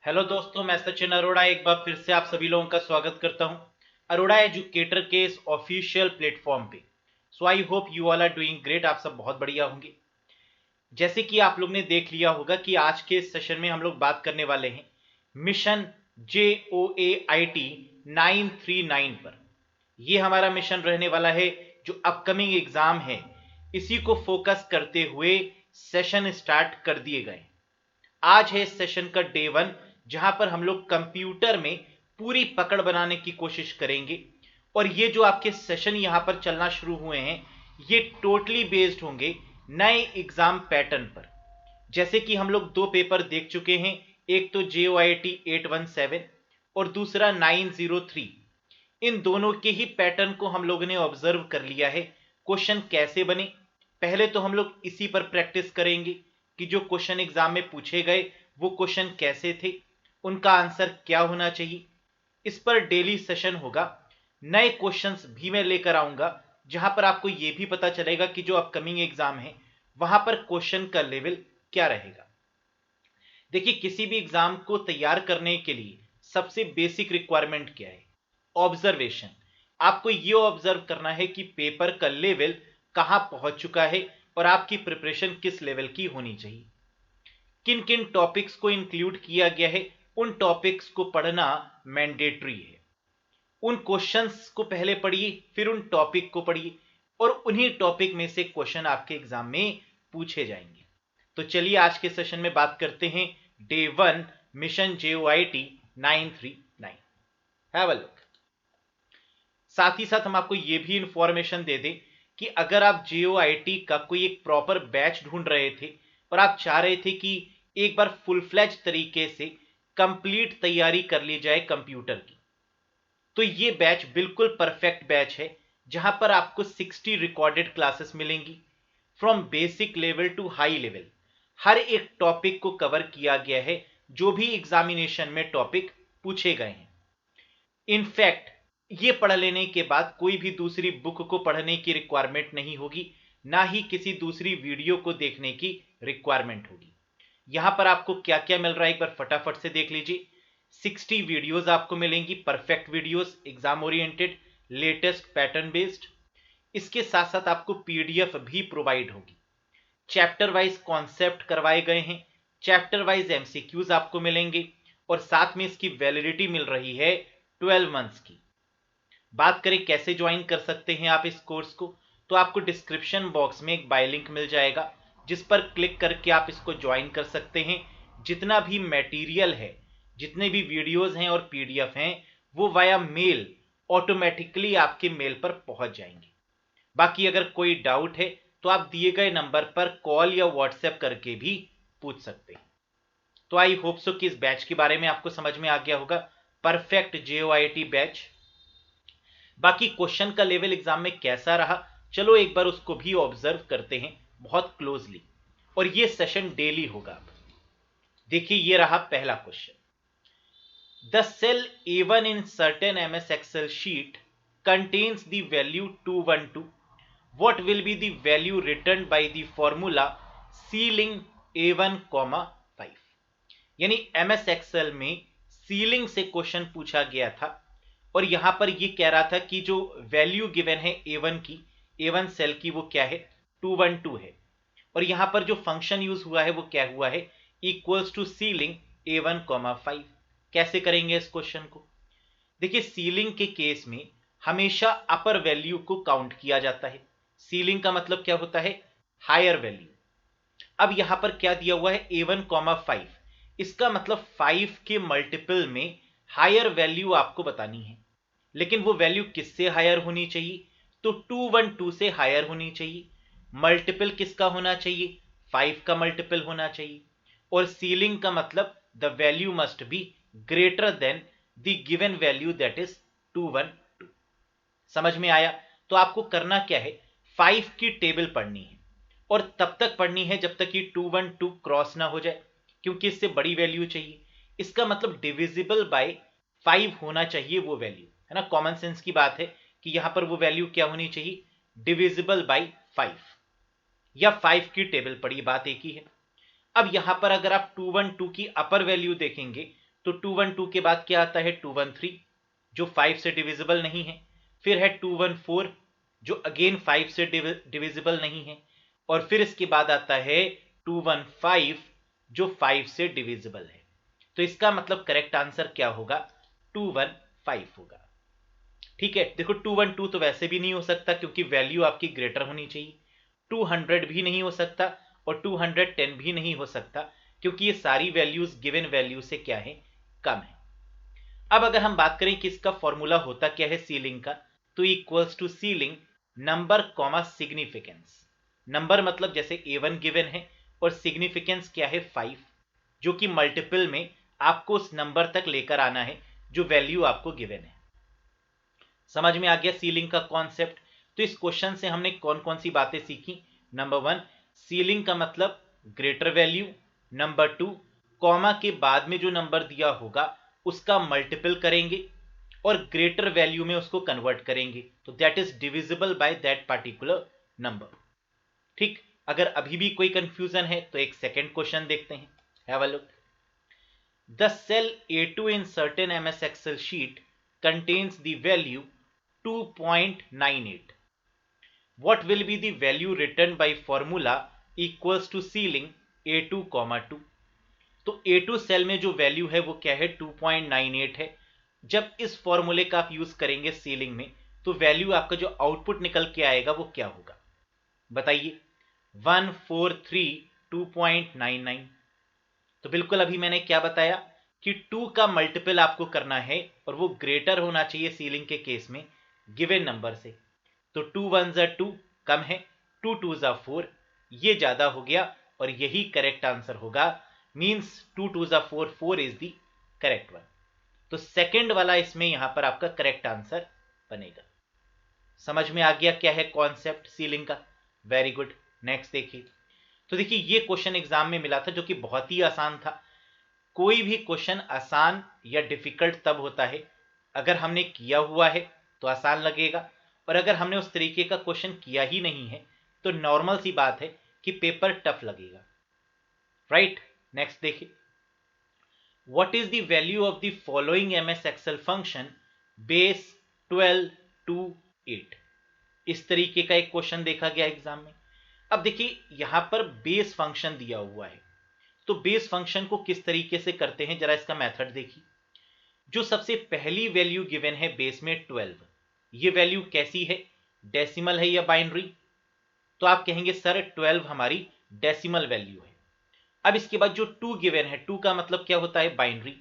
Hello दोस्तों, मैं सचिन अरोड़ा एक बार फिर से आप सभी लोगों का स्वागत करता हूं अरोड़ा एजुकेटर के इस ऑफिशियल प्लेटफॉर्म पे। So I hope you all are doing great. आप सब बहुत बढ़िया होंगे। जैसे कि आप लोग ने देख लिया होगा कि आज के इस सेशन में हम लोग बात करने वाले हैं मिशन JOAIT 939 पर। ये हमारा मिशन रहने वाला है जो अपकमिंग एग्जाम है, इसी को फोकस करते हुए सेशन स्टार्ट कर दिए गए। आज है इस सेशन का डे 1, जहां पर हम लोग कंप्यूटर में पूरी पकड़ बनाने की कोशिश करेंगे। और ये जो आपके सेशन यहां पर चलना शुरू हुए हैं, ये टोटली बेस्ड होंगे नए एग्जाम पैटर्न पर। जैसे कि हम लोग दो पेपर देख चुके हैं, एक तो JOIT 817 और दूसरा 903। इन दोनों के ही पैटर्न को हम लोगों ने ऑब्जर्व कर लिया है। क्वेश्चन कैसे बने, पहले तो हम लोग इसी पर प्रैक्टिस करेंगे कि जो क्वेश्चन एग्जाम में पूछे गए वो क्वेश्चन कैसे थे, उनका आंसर क्या होना चाहिए। इस पर डेली सेशन होगा। नए क्वेश्चंस भी मैं लेकर आऊंगा, जहां पर आपको यह भी पता चलेगा कि जो अपकमिंग एग्जाम है वहां पर क्वेश्चन का लेवल क्या रहेगा। देखिए, किसी भी एग्जाम को तैयार करने के लिए सबसे बेसिक रिक्वायरमेंट क्या है? ऑब्जर्वेशन। आपको यह ऑब्जर्व करना है कि पेपर का लेवल कहां पहुंच चुका है और आपकी प्रिपरेशन किस लेवल की होनी चाहिए। किन किन टॉपिक्स को इंक्लूड किया गया है, उन टॉपिक्स को पढ़ना मैंडेटरी है। उन क्वेश्चंस को पहले पढ़िए, फिर उन टॉपिक को पढ़िए, और उन्हीं टॉपिक में से क्वेश्चन आपके एग्जाम में पूछे जाएंगे। तो चलिए आज के सेशन में बात करते हैं day 1 mission JOIT 939। Have a look. साथ ही साथ हम आपको यह भी इंफॉर्मेशन दे दें कि अगर आप JOIT का कोई एक प्रॉपर बैच ढूंढ रहे थे और आप चाह रहे थे कि एक बार फुल फ्लैज तरीके से कंप्लीट तैयारी कर ली जाए कंप्यूटर की, तो ये बैच बिल्कुल परफेक्ट बैच है, जहां पर आपको 60 रिकॉर्डेड क्लासेस मिलेंगी from basic level to high level. हर एक टॉपिक को कवर किया गया है जो भी एग्जामिनेशन में टॉपिक पूछे गए हैं। इनफैक्ट ये पढ़ लेने के बाद कोई भी दूसरी बुक को पढ़ने की रिक्वायरमेंट नहीं होगी, ना ही किसी दूसरी वीडियो को देखने की रिक्वायरमेंट होगी। यहां पर आपको क्या क्या मिल रहा है एक बार फटाफट से देख लीजिए। 60 वीडियोस आपको मिलेंगी, perfect videos, exam oriented, latest pattern based. इसके साथ साथ आपको PDF भी प्रोवाइड होगी। चैप्टर वाइज कॉन्सेप्ट करवाए गए हैं, चैप्टर वाइज MCQs आपको मिलेंगे, और साथ में इसकी वैलिडिटी मिल रही है 12 मंथ्स की। बात करें कैसे ज्वाइन कर सकते हैं आप इस कोर्स को, तो आपको डिस्क्रिप्शन बॉक्स में एक बाय लिंक मिल जाएगा, जिस पर क्लिक करके आप इसको ज्वाइन कर सकते हैं। जितना भी मटेरियल है, जितने भी वीडियोस हैं और PDF हैं, वो वाया मेल ऑटोमेटिकली आपके मेल पर पहुंच जाएंगे। बाकी अगर कोई डाउट है तो आप दिए गए नंबर पर कॉल या व्हाट्सएप करके भी पूछ सकते हैं। तो आई होप सो कि इस बैच के बारे में आपको समझ में आ गया होगा, परफेक्ट JOIT बैच। बाकी क्वेश्चन का लेवल एग्जाम में कैसा रहा, चलो एक बार उसको भी ऑब्जर्व करते हैं बहुत क्लोजली। और ये सेशन डेली होगा। देखिए, ये रहा पहला question. The cell A1 in certain MS Excel sheet contains the value 212. What will be the value returned by the formula ceiling A1, 5? यानी MS Excel में सीलिंग से क्वेश्चन पूछा गया था, और यहां पर ये कह रहा था कि जो वैल्यू गिवन है A1 की, A1 सेल की, वो क्या है? 212 है। और यहां पर जो फंक्शन यूज हुआ है वो क्या हुआ है? Equals to ceiling A1, 5। कैसे करेंगे इस क्वेश्चन को? देखिए, सीलिंग के केस में हमेशा अपर वैल्यू को काउंट किया जाता है। सीलिंग का मतलब क्या होता है? Higher value. अब यहां पर क्या दिया हुआ है? A1, 5। इसका मतलब 5 के मल्टीपल में हायर वैल्यू आपको बतानी है। लेकिन वो वैल्यू किससे हायर होनी चाहिए? तो 212 से हायर होनी चाहिए। मल्टीपल किसका होना चाहिए? 5 का मल्टीपल होना चाहिए। और सीलिंग का मतलब the value must be greater than the given value, that is 212। समझ में आया? तो आपको करना क्या है? 5 की टेबल पढ़नी है, और तब तक पढ़नी है जब तक कि 212 क्रॉस ना हो जाए, क्योंकि इससे बड़ी वैल्यू चाहिए। इसका मतलब डिविजिबल बाय 5 होना चाहिए वो वैल्यू, है ना। कॉमन सेंस की बात है कि यहां पर वो वैल्यू क्या होनी चाहिए? डिविजिबल बाय 5, या 5 की टेबल पढ़ी, बात एक ही है। अब यहां पर अगर आप 212 की अपर वैल्यू देखेंगे तो 212 के बाद क्या आता है 213 जो 5 से डिविजिबल नहीं है, फिर है 214 जो अगेन 5 से डिविजिबल नहीं है, और फिर इसके बाद आता है 215 जो 5 से डिविजिबल है। तो इसका मतलब करेक्ट आंसर क्या होगा 215 होगा। ठीक है, देखो 212 तो वैसे भी नहीं हो सकता क्योंकि वैल्यू आपकी ग्रेटर होनी चाहिए, 200 भी नहीं हो सकता और 210 भी नहीं हो सकता क्योंकि ये सारी वैल्यूज गिवन वैल्यू से क्या है कम है। अब अगर हम बात करें कि इसका फॉर्मूला होता क्या है सीलिंग का, तो equals to ceiling number comma significance. Number मतलब जैसे A1 गिवन है और सिग्निफिकेंस क्या है 5, जो कि मल्टीपल में आपको उस नंबर तक लेकर आना है जो वैल्यू आपको गिवन है। समझ में आ गया सीलिंग का कॉन्सेप्ट। तो इस क्वेश्चन से हमने कौन कौन सी बातें सीखी। नंबर 1, सीलिंग का मतलब ग्रेटर वैल्यू। नंबर 2, कॉमा के बाद में जो नंबर दिया होगा उसका मल्टीपल करेंगे और ग्रेटर वैल्यू में उसको कन्वर्ट करेंगे, तो that is divisible by that particular number. ठीक, अगर अभी भी कोई कंफ्यूजन है तो एक सेकेंड क्वेश्चन देखते हैं। Have a look. The cell A2 in certain MS Excel sheet contains the value 2.98. What will be the value written by formula equals to ceiling A2, 2? तो A2 सेल में जो value है वो क्या है 2.98 है। जब इस फॉर्मूले का आप यूज करेंगे सीलिंग में तो वैल्यू आपका जो आउटपुट निकल के आएगा वो क्या होगा बताइए। 143.299। तो बिल्कुल अभी मैंने क्या बताया कि 2 का मल्टीपल आपको करना है और वो ग्रेटर होना चाहिए सीलिंग के केस में गिवन नंबर से। तो 2 1 2 कम है, 2 2 4 ये ज्यादा हो गया और यही करेक्ट आंसर होगा। Means 2 2 4 4 is the correct one. तो सेकंड वाला इसमें यहां पर आपका करेक्ट आंसर बनेगा। समझ में आ गया क्या है कॉन्सेप्ट सीलिंग का। वेरी गुड, नेक्स्ट देखिए। तो देखिए ये क्वेश्चन एग्जाम में मिला था जो कि बहुत ही आसान था। कोई भी क्वेश्चन आसान या डिफिकल्ट तब होता है अगर हमने किया हुआ है तो आसान लगेगा, और अगर हमने उस तरीके का क्वेश्चन किया ही नहीं है तो नॉर्मल सी बात है कि पेपर टफ लगेगा। राइट, नेक्स्ट देखिए। What is the value of the following MS Excel function base 12 to 8। इस तरीके का एक क्वेश्चन देखा गया एग्जाम में। अब देखिए यहां पर बेस फंक्शन दिया हुआ है, तो बेस फंक्शन को किस तरीके से करते हैं जरा इसका मेथड देखिए। जो सबसे पहली वैल्यू गिवन है बेस में 12, ये वैल्यू कैसी है, डेसिमल है या बाइनरी। तो आप कहेंगे सर 12 हमारी डेसिमल वैल्यू है। अब इसके बाद जो 2 गिवन है, 2 का मतलब क्या होता है बाइनरी।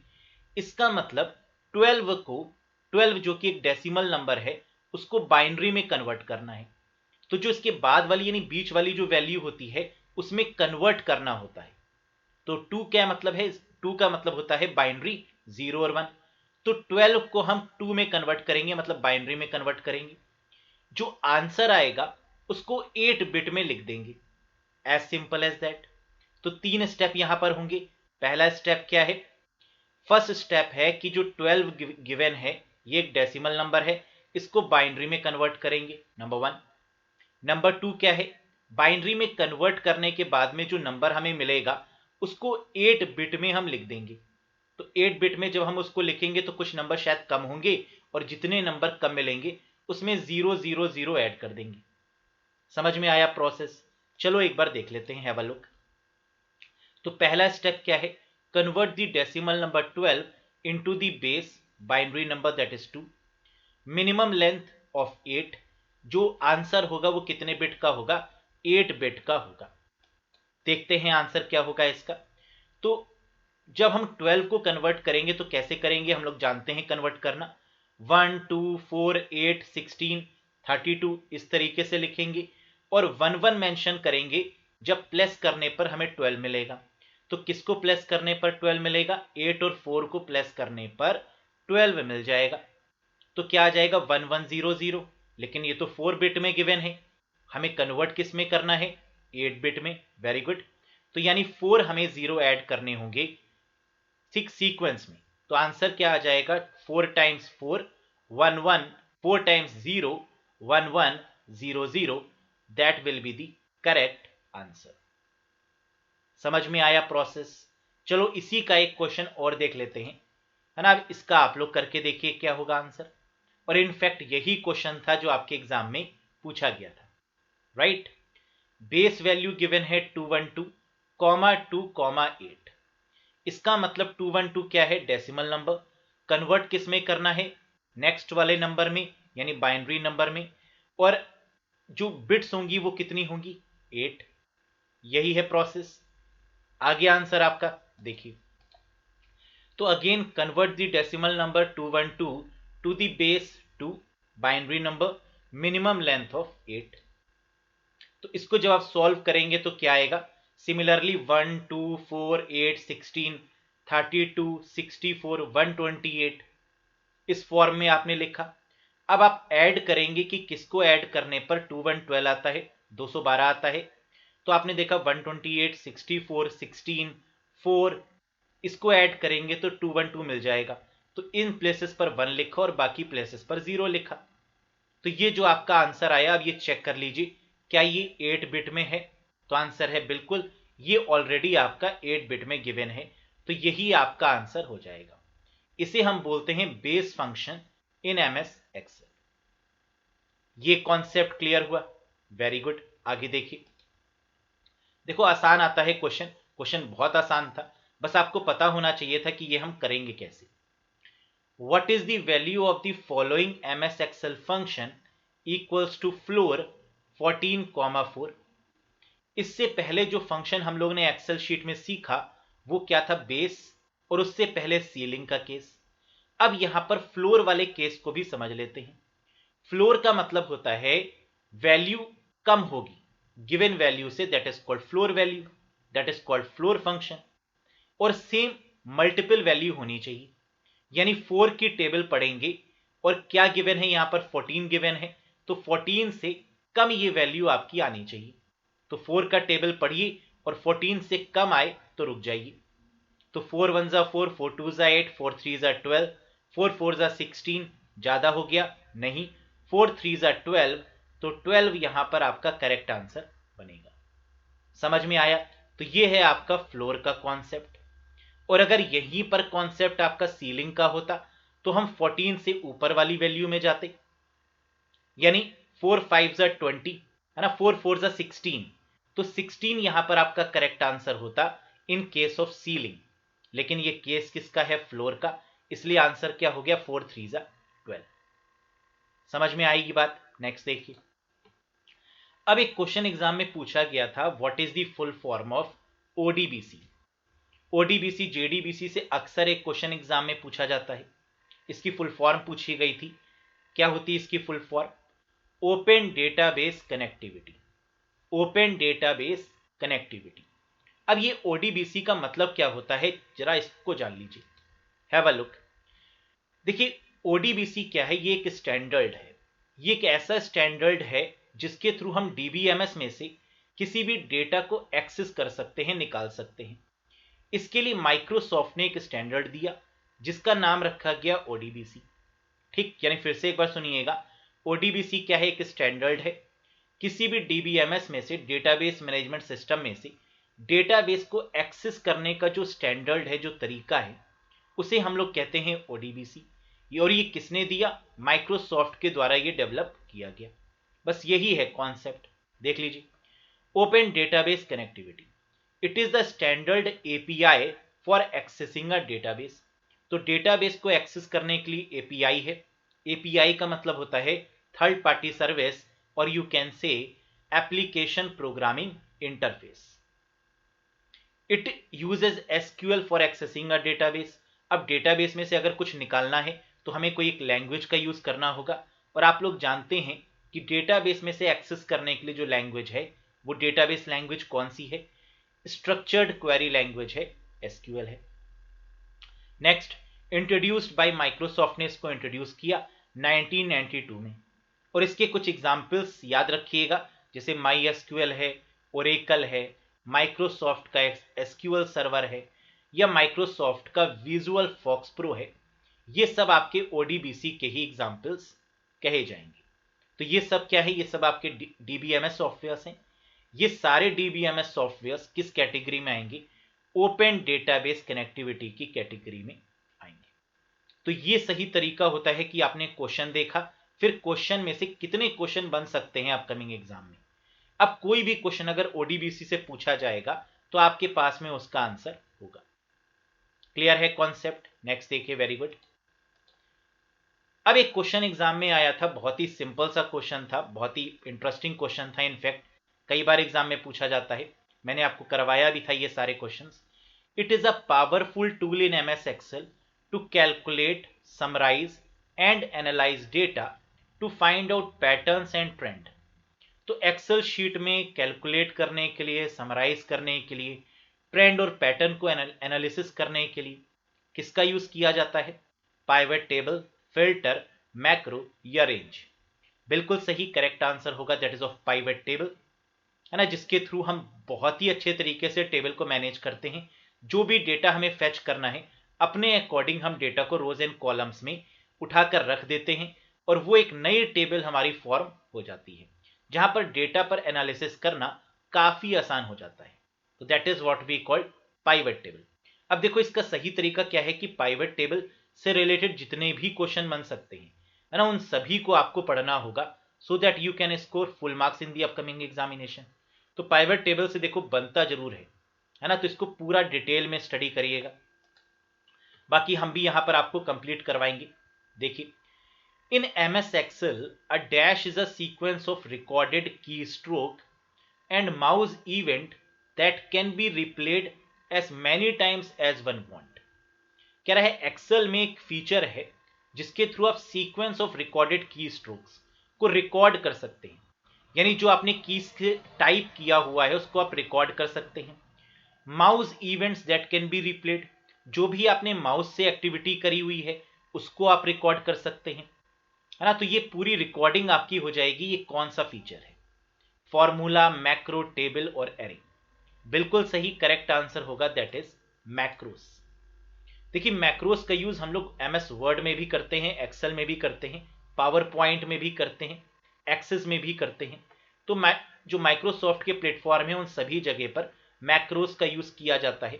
इसका मतलब 12 को 12 जो कि एक डेसिमल नंबर है उसको बाइनरी में कन्वर्ट करना है। तो जो इसके बाद वाली यानी बीच वाली जो वैल्यू होती है उसमें कन्वर्ट करना होता है। तो 2 क्या मतलब है, 2 का मतलब होता है बाइनरी 0 और 1। तो 12 को हम 2 में कन्वर्ट करेंगे मतलब बाइनरी में कन्वर्ट करेंगे। जो आंसर आएगा उसको 8 बिट में लिख देंगे, एज सिंपल एज दैट। तो 3 स्टेप यहां पर होंगे। पहला स्टेप क्या है, फर्स्ट स्टेप है कि जो 12 गिवन है ये एक डेसिमल नंबर है, इसको बाइनरी में कन्वर्ट करेंगे, नंबर 1। नंबर 2 क्या है, बाइनरी में कन्वर्ट करने के बाद में जो नंबर हमें मिलेगा उसको 8 बिट में हम लिख देंगे। तो 8 बिट में जब हम उसको लिखेंगे तो कुछ नंबर शायद कम होंगे और जितने नंबर कम मिलेंगे उसमें 0 0 0 ऐड कर देंगे। समझ में आया प्रोसेस। चलो एक बार देख लेते हैं, हैव अ लुक। तो पहला स्टेप क्या है, convert the decimal number 12 into the base binary number that is 2। Minimum length of 8, जो आंसर होगा वो कितने बिट का होगा, 8 बिट का होगा। देखते हैं आंसर क्या होगा इसका। तो जब हम 12 को कन्वर्ट करेंगे तो कैसे करेंगे, हम लोग जानते हैं कन्वर्ट करना। 1 2 4 8 16 32 इस तरीके से लिखेंगे और 1 1 मेंशन करेंगे जब प्लस करने पर हमें 12 मिलेगा। तो किसको प्लस करने पर 12 मिलेगा, 8 और 4 को प्लस करने पर 12 मिल जाएगा। तो क्या आ जाएगा 1 1 0 0, लेकिन ये तो 4 बिट में गिवन है, हमें कन्वर्ट किस में करना है, 8 बिट में। Very good. तो यानी 4 हमें 0 ऐड करने होंगे 6 सीक्वेंस में। तो आंसर क्या आ जाएगा, 4 times 4 1 1, 4 times 0 1 1 0 0, that will be the correct answer. समझ में आया प्रोसेस। चलो इसी का एक क्वेश्चन और देख लेते हैं। है ना। अब इसका आप लोग करके देखिए क्या होगा आंसर। और इनफैक्ट यही क्वेश्चन था जो आपके एग्जाम में पूछा गया था, राइट। बेस वैल्यू गिवन है 212, कॉमा 2 कॉमा 8। इसका मतलब 212 क्या है, डेसिमल नंबर। कन्वर्ट किस में करना है, नेक्स्ट वाले नंबर में, यानी बाइनरी नंबर में। और जो बिट्स होंगी वो कितनी होंगी, 8। यही है प्रोसेस। आगे आंसर आपका देखिए। तो again convert the decimal number 212 to the base 2 binary number, minimum length of 8। तो इसको जब आप सॉल्व करेंगे तो क्या आएगा, सिमिलरली 1 2 4 8 16 32 64 128, इस फॉर्म में आपने लिखा। अब आप ऐड करेंगे कि किसको ऐड करने पर 2112 आता है, 212 आता है। तो आपने देखा 128 64 16 4, इसको ऐड करेंगे तो 212 मिल जाएगा। तो इन प्लेसेस पर 1 लिखा और बाकी प्लेसेस पर 0 लिखा। तो ये जो आपका आंसर आया, अब ये चेक कर लीजिए क्या ये 8 बिट में है। तो आंसर है बिल्कुल, ये ऑलरेडी आपका 8 बिट में गिवन है। तो यही आपका आंसर हो जाएगा। इसे हम बोलते हैं base function in MS Excel. ये कॉन्सेप्ट क्लियर हुआ, वेरी गुड। आगे देखिए, देखो आसान आता है क्वेश्चन, क्वेश्चन बहुत आसान था, बस आपको पता होना चाहिए था कि ये हम करेंगे कैसे। What is the value of the following MS Excel function equals to floor 14,4। इससे पहले जो फंक्शन हम लोग ने एक्सेल शीट में सीखा वो क्या था, बेस, और उससे पहले सीलिंग का केस। अब यहां पर फ्लोर वाले केस को भी समझ लेते हैं। फ्लोर का मतलब होता है वैल्यू कम होगी गिवन वैल्यू से, that is called floor value, that is called floor function. और सेम मल्टीपल वैल्यू होनी चाहिए, यानी 4 की टेबल पढ़ेंगे और क्या गिवन है, यहां पर 14 गिवन है, तो 14 से कम ये वैल्यू आपकी आनी चाहिए। तो 4 का टेबल पढ़िए और 14 से कम आए तो रुक जाइए। तो 4 1 जा 4, 4 2 जा 8, 4 3 जा 12, 4 4 जा 16, ज्यादा हो गया नहीं, 4 3 जा 12, तो 12 यहां पर आपका करेक्ट आंसर बनेगा। समझ में आया। तो ये है आपका फ्लोर का कॉन्सेप्ट। और अगर यहीं पर कॉन्सेप्ट आपका सीलिंग का होता तो हम 14 से ऊपर वाली वैल्यू में जाते, यानी 4 5 जा 20, है ना, 4 4 जा 16, तो 16 यहां पर आपका करेक्ट आंसर होता इन केस ऑफ सीलिंग। लेकिन ये केस किसका है, फ्लोर का, इसलिए आंसर क्या हो गया, 4 3 जा 12। समझ में आएगी बात। नेक्स्ट देखिए, अब एक क्वेश्चन एग्जाम में पूछा गया था, what is the full form of ODBC. ODBC JDBC से अक्सर एक क्वेश्चन एग्जाम में पूछा जाता है। इसकी फुल फॉर्म पूछी गई थी, क्या होती है इसकी full form, open database connectivity. Open database connectivity. अब ये ओडीबीसी का मतलब क्या होता है, जरा इसको जान लीजिए, हैव अ लुक। देखिए ओडीबीसी क्या है, ये एक स्टैंडर्ड है। ये एक ऐसा स्टैंडर्ड है जिसके थ्रू हम डीबीएमएस में से किसी भी डेटा को एक्सेस कर सकते हैं, निकाल सकते हैं। इसके लिए माइक्रोसॉफ्ट ने एक स्टैंडर्ड दिया जिसका नाम रखा गया ओडीबीसी। ठीक, यानी फिर से एक बार सुनिएगा, ओडीबीसी क्या है, एक स्टैंडर्ड है। किसी भी डीबीएमएस में से, डेटाबेस मैनेजमेंट सिस्टम में से, डेटाबेस को एक्सेस करने का जो स्टैंडर्ड है, जो तरीका है, उसे हम लोग कहते हैं ओडीबीसी। और ये किसने दिया, माइक्रोसॉफ्ट के द्वारा ये डेवलप किया गया। बस यही है कॉन्सेप्ट, देख लीजिए। Open database connectivity, it is the standard API for accessing a database. तो डेटाबेस को एक्सेस करने के लिए एपीआई है। एपीआई का मतलब होता है थर्ड पार्टी सर्विस, और you can say application programming interface. It uses SQL for accessing a database. अब डेटाबेस में से अगर कुछ निकालना है तो हमें कोई एक लैंग्वेज का यूज करना होगा, और आप लोग जानते हैं कि डेटाबेस में से एक्सेस करने के लिए जो लैंग्वेज है वो डेटाबेस लैंग्वेज कौन सी है, स्ट्रक्चर्ड क्वेरी लैंग्वेज है, एसक्यूएल है। नेक्स्ट, इंट्रोड्यूस्ड बाय माइक्रोसॉफ्ट ने इसको इंट्रोड्यूस किया 1992 में। और इसके कुछ एग्जाम्पल्स याद रखिएगा, जैसे माई एसक्यूएल है, ओरेकल है, माइक्रोसॉफ्ट का एसक्यूएल सर्वर है, या माइक्रोसॉफ्ट का विजुअल फॉक्स प्रो है। ये सब आपके ओडीबीसी के ही एग्जाम्पल्स कहे जाएंगे। तो ये सब क्या है, ये सब आपके डीबीएमएस सॉफ्टवेयर्स हैं। ये सारे डीबीएमएस सॉफ्टवेयर्स किस कैटेगरी में आएंगे, ओपन डेटाबेस कनेक्टिविटी की कैटेगरी में आएंगे। तो ये सही तरीका होता है कि आपने क्वेश्चन देखा, फिर क्वेश्चन में से कितने क्वेश्चन बन सकते हैं अपकमिंग एग्जाम में। अब कोई भी क्वेश्चन अगर ओडीबीसी से पूछा जाएगा तो आपके पास में उसका आंसर होगा। क्लियर है कॉन्सेप्ट? नेक्स्ट देखिए, वेरी गुड। अब एक क्वेश्चन एग्जाम में आया था, बहुत ही सिंपल सा क्वेश्चन था, बहुत ही इंटरेस्टिंग क्वेश्चन था, इनफैक्ट कई बार एग्जाम में पूछा जाता है, मैंने आपको करवाया भी था ये सारे questions. It is a powerful tool in MS Excel to calculate, summarise and analyse data to find out patterns and trend. तो एक्सेल शीट में कैलकुलेट करने के लिए, समराइज करने के लिए, ट्रेंड और पैटर्न को एनालिसिस करने के लिए किसका यूज किया जाता है? पाइवट टेबल, फिल्टर, मैक्रो या रेंज। बिल्कुल सही, करेक्ट आंसर होगा that is of pivot table, है ना, जिसके थ्रू हम बहुत ही अच्छे तरीके से टेबल को मैनेज करते हैं। जो भी डेटा हमें फेच करना है, अपने अकॉर्डिंग हम डेटा को रोज एंड कॉलम्स में उठाकर रख देते हैं और वो एक नई टेबल हमारी फॉर्म हो जाती है, जहां पर डेटा पर एनालिसिस करना काफी आसान हो जाता है। तो that is what we called pivot table. अब देखो इसका सही तरीका क्या है कि पाइवट टेबल से रिलेटेड जितने भी क्वेश्चन बन सकते हैं, है ना, उन सभी को आपको पढ़ना होगा so that you can score full marks in the upcoming examination. तो पाइवट टेबल से देखो बनता जरूर है ना, तो इसको पूरा डिटेल में स्टडी करिएगा, बाकी हम भी यहां पर आपको कंप्लीट करवाएंगे। देखिए, in MS Excel a dash is a sequence of recorded key stroke and mouse event that can be replayed as many times as one want. कह रहा है एक्सेल में एक फीचर है जिसके थ्रू आप सीक्वेंस ऑफ रिकॉर्डेड की strokes को रिकॉर्ड कर सकते हैं, यानी जो आपने कीज के टाइप किया हुआ है उसको आप रिकॉर्ड कर सकते हैं। Mouse events that can be replayed, जो भी आपने माउस से एक्टिविटी करी हुई है उसको आप रिकॉर्ड कर सकते हैं, है ना। तो ये पूरी रिकॉर्डिंग आपकी हो जाएगी। ये कौन सा फीचर है? फॉर्मूला, मैक्रो, टेबल और एरे। बिल्कुल सही, करेक्ट आंसर होगा दैट इज मैक्रोस। देखिए, मैक्रोस का यूज हम लोग एमएस वर्ड में भी करते हैं, एक्सेल में भी करते हैं, पावर पॉइंट में भी करते हैं, एक्सेस में भी करते हैं। तो जो माइक्रोसॉफ्ट के प्लेटफॉर्म है उन सभी जगह पर मैक्रोस का यूज किया जाता है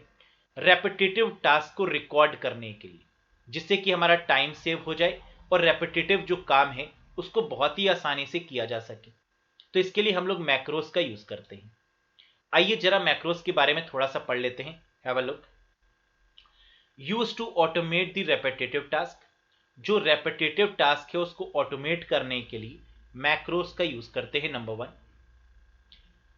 रेपिटेटिव टास्क को रिकॉर्ड करने के लिए, जिससे कि हमारा टाइम सेव हो जाए और रेपिटेटिव जो काम है उसको बहुत ही आसानी से किया जा सके। तो इसके लिए हम लोग मैक्रोस का यूज करते हैं। आइए जरा मैक्रोस के बारे में थोड़ा सा पढ़ लेते हैं। Have a look. Use to automate the repetitive task, जो रेपिटेटिव टास्क है उसको ऑटोमेट करने के लिए मैक्रोस का यूज करते हैं। Number 1,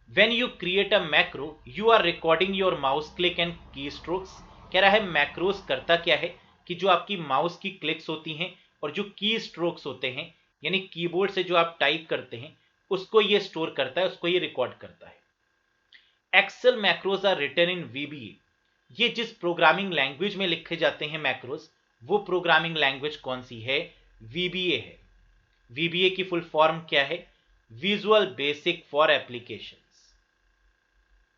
when you create a macro you are recording your mouse click and keystrokes. कह रहा है मैक्रोस करता क्या है कि जो आपकी माउस की क्लिक्स होती हैं और जो की स्ट्रोक्स होते हैं, यानी कीबोर्ड से जो आप टाइप करते हैं, उसको ये स्टोर करता है, उसको ये रिकॉर्ड करता है। Excel macros are written in VBA. ये जिस प्रोग्रामिंग लैंग्वेज में लिखे जाते हैं मैक्रोज, वो प्रोग्रामिंग लैंग्वेज कौन सी है? वीबीए है। वीबीए की फुल फॉर्म क्या है? Visual basic for applications,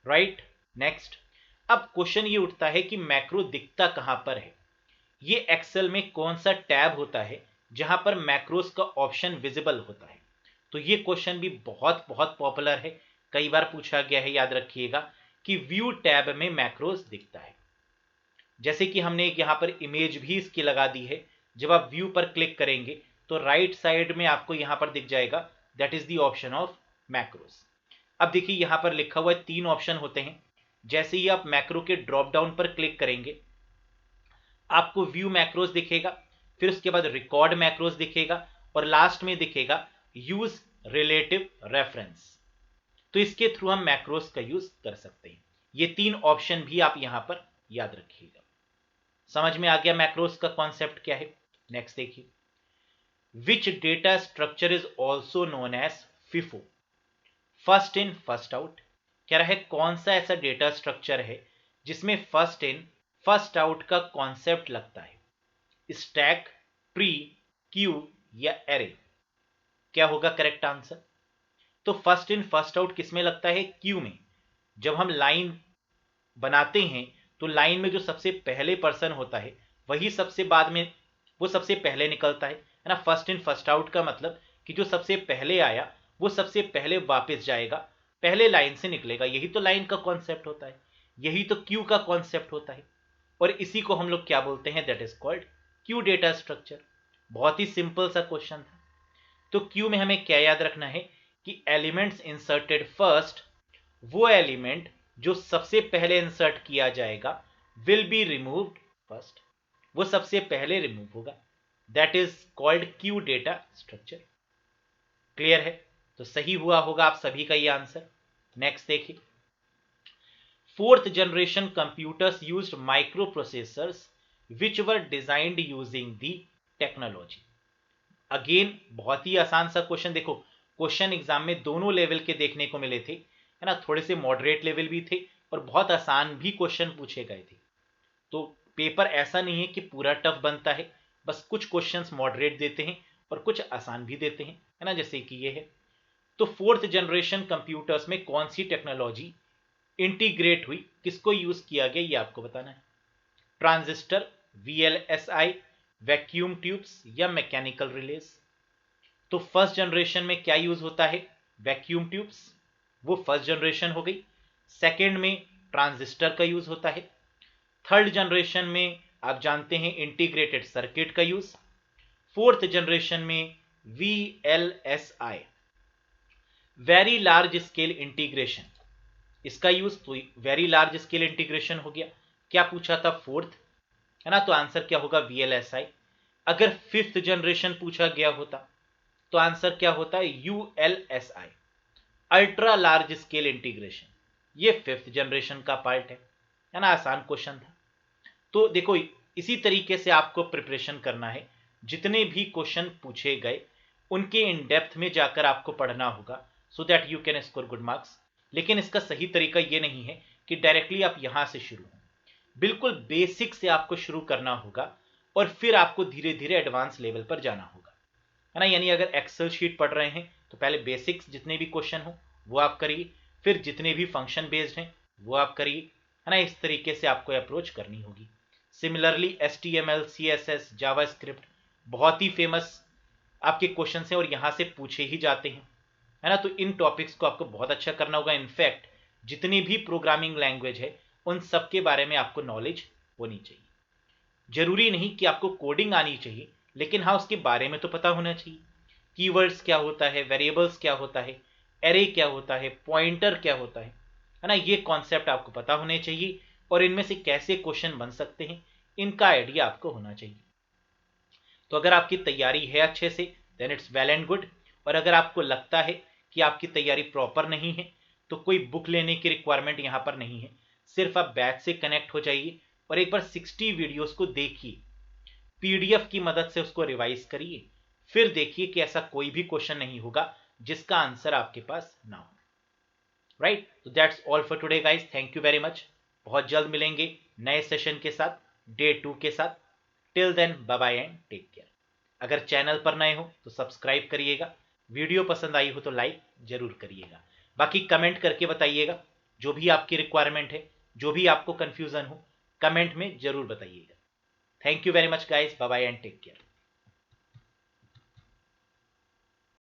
right. Next, अब क्वेश्चन ये उठता है कि मैक्रो दिखता कहां पर है? ये एक्सेल में कौन सा टैब होता है जहां पर मैक्रोस का ऑप्शन विजिबल होता है? तो ये क्वेश्चन भी बहुत बहुत पॉपुलर है, कई बार पूछा गया है, याद रखिएगा कि व्यू टैब में मैक्रोस दिखता है। जैसे कि हमने एक यहां पर इमेज भी इसकी लगा दी है, जब आप व्यू पर क्लिक करेंगे तो राइट साइड में आपको यहां पर दिख जाएगा that is the option of macros. अब देखिए यहां पर लिखा हुआ है 3 ऑप्शन होते हैं। जैसे ही आप मैक्रो के ड्रॉप डाउन पर क्लिक करेंगे आपको व्यू मैक्रोस दिखेगा, फिर उसके बाद रिकॉर्ड मैक्रोस दिखेगा और लास्ट में दिखेगा यूज रिलेटिव रेफरेंस। तो इसके थ्रू हम मैक्रोस का यूज कर सकते हैं। ये 3 ऑप्शन भी आप यहां पर याद रखिएगा। समझ में आ गया मैक्रोस का कॉन्सेप्ट क्या है? नेक्स्ट देखिए, which data structure is also known as FIFO, first in first out. कह रहा है कौन सा ऐसा डेटा स्ट्रक्चर है जिसमें फर्स्ट इन फर्स्ट आउट का कॉन्सेप्ट लगता है? स्टैक, ट्री, क्यू या एरे? क्या होगा करेक्ट आंसर? तो फर्स्ट इन फर्स्ट आउट किसमें लगता है? क्यू में। जब हम लाइन बनाते हैं तो लाइन में जो सबसे पहले पर्सन होता है वही सबसे बाद में, वो सबसे पहले निकलता है ना। फर्स्ट इन फर्स्ट आउट का मतलब कि जो सबसे पहले आया वो सबसे पहले वापस जाएगा, पहले लाइन से निकलेगा। यही तो लाइन का कॉन्सेप्ट होता है, यही तो क्यू का कॉन्सेप्ट होता है, और इसी को हम लोग क्या बोलते हैं? That is called Q data structure. बहुत ही सिंपल सा क्वेश्चन था। तो क्यू में हमें क्या याद रखना है कि एलिमेंट्स इंसर्टेड फर्स्ट, वो एलिमेंट जो सबसे पहले इंसर्ट किया जाएगा विल बी रिमूव्ड फर्स्ट, वो सबसे पहले रिमूव होगा। That is called Q data structure. Clear है? तो सही हुआ होगा आप सभी का ये आंसर। नेक्स्ट देखिए, fourth generation computers used micro processors which were designed using the technology. Again बहुत ही आसान सा क्वेश्चन। देखो क्वेश्चन एग्जाम में दोनों लेवल के देखने को मिले थे, है ना, थोड़े से मॉडरेट लेवल भी थे और बहुत आसान भी क्वेश्चन पूछे गए थे। तो पेपर ऐसा नहीं है कि पूरा टफ बनता है, बस कुछ क्वेश्चंस मॉडरेट देते हैं और कुछ आसान भी देते हैं, है ना, जैसे कि ये है। तो फोर्थ जनरेशन कंप्यूटर्स में कौन सी टेक्नोलॉजी इंटीग्रेट हुई, किसको यूज किया गया, ये आपको बताना है। ट्रांजिस्टर, वीएलएसआई, वैक्यूम ट्यूब्स या मैकेनिकल रिलेज। तो फर्स्ट जनरेशन में क्या यूज होता है? वैक्यूम ट्यूब्स, वो फर्स्ट जनरेशन हो गई। सेकेंड में ट्रांजिस्टर का यूज होता है। थर्ड जनरेशन में आप जानते हैं इंटीग्रेटेड सर्किट का यूज। फोर्थ जनरेशन में VLSI, very large scale integration, इसका यूज। तो वेरी लार्ज स्केल इंटीग्रेशन हो गया। क्या पूछा था? फोर्थ, है ना, तो आंसर क्या होगा? वीएलएसआई। अगर फिफ्थ जनरेशन पूछा गया होता तो आंसर क्या होता है? ULSI, ultra large scale integration. ये फिफ्थ जनरेशन का पार्ट है ना। आसान क्वेश्चन था। तो देखो इसी तरीके से आपको प्रिपरेशन करना है। जितने भी क्वेश्चन पूछे गए उनके इन डेप्थ में जाकर आपको पढ़ना होगा, so that you can score good marks. लेकिन इसका सही तरीका ये नहीं है कि डायरेक्टली आप यहां से शुरू हो। बिल्कुल बेसिक से आपको शुरू करना होगा और फिर आपको धीरे धीरे एडवांस लेवल पर जाना होगा, है ना। यानी अगर एक्सेल शीट पढ़ रहे हैं तो पहले बेसिक्स जितने भी क्वेश्चन हो वो आप करिए, फिर जितने भी फंक्शन बेस्ड हैं वो आप करिए, है ना। इस तरीके से आपको अप्रोच करनी होगी। सिमिलरली HTML, CSS, जावास्क्रिप्ट बहुत ही फेमस आपके क्वेश्चन हैं और यहां से पूछे ही जाते हैं, है ना। तो इन टॉपिक्स को आपको बहुत अच्छा करना होगा। इनफैक्ट जितनी भी प्रोग्रामिंग लैंग्वेज है उन सब के बारे में आपको नॉलेज होनी चाहिए। जरूरी नहीं कि आपको कोडिंग आनी चाहिए, लेकिन हाँ उसके बारे में तो पता होना चाहिए। कीवर्ड्स क्या होता है, वेरिएबल्स क्या होता है, एरे क्या होता है, पॉइंटर क्या होता है ना। ये कॉन्सेप्ट आपको पता होने चाहिए और इनमें से कैसे क्वेश्चन बन सकते हैं इनका आइडिया आपको होना चाहिए। तो अगर आपकी तैयारी है अच्छे से then it's well and good. और अगर आपको लगता है कि आपकी तैयारी प्रॉपर नहीं है तो कोई बुक लेने की रिक्वायरमेंट यहाँ पर नहीं है। सिर्फ आप बैच से कनेक्ट हो जाइए और एक बार 60 वीडियोस को देखिए, पीडीएफ की मदद से उसको रिवाइज करिए, फिर देखिए कि ऐसा कोई भी क्वेश्चन नहीं होगा जिसका आंसर आपके पास ना हो। राइट, तो that's all for today guys. Thank you very much. बहुत जल्द मिलेंगे नए सेशन के साथ, डे 2 के साथ। Till then bye bye and take care. अगर चैनल पर नए हो तो सब्सक्राइब करिएगा, वीडियो पसंद आई हो तो लाइक जरूर करिएगा। बाकी कमेंट करके बताइएगा जो भी आपकी रिक्वायरमेंट है, जो भी आपको कंफ्यूजन हो, कमेंट में जरूर बताइएगा। Thank you very much guys, bye bye and take care.